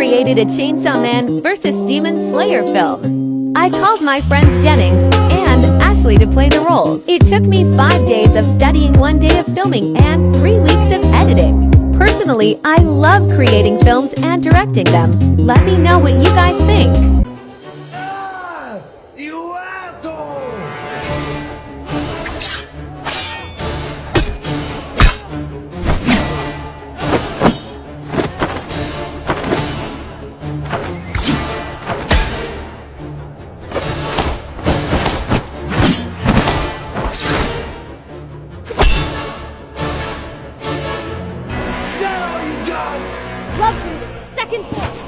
created a Chainsaw Man vs. Demon Slayer film. I called my friends Jennings and Ashley to play the roles. It took me 5 days of studying, 1 day of filming, and 3 weeks of editing. Personally, I love creating films and directing them. Let me know what you guys think. You asshole! Love reading, second floor.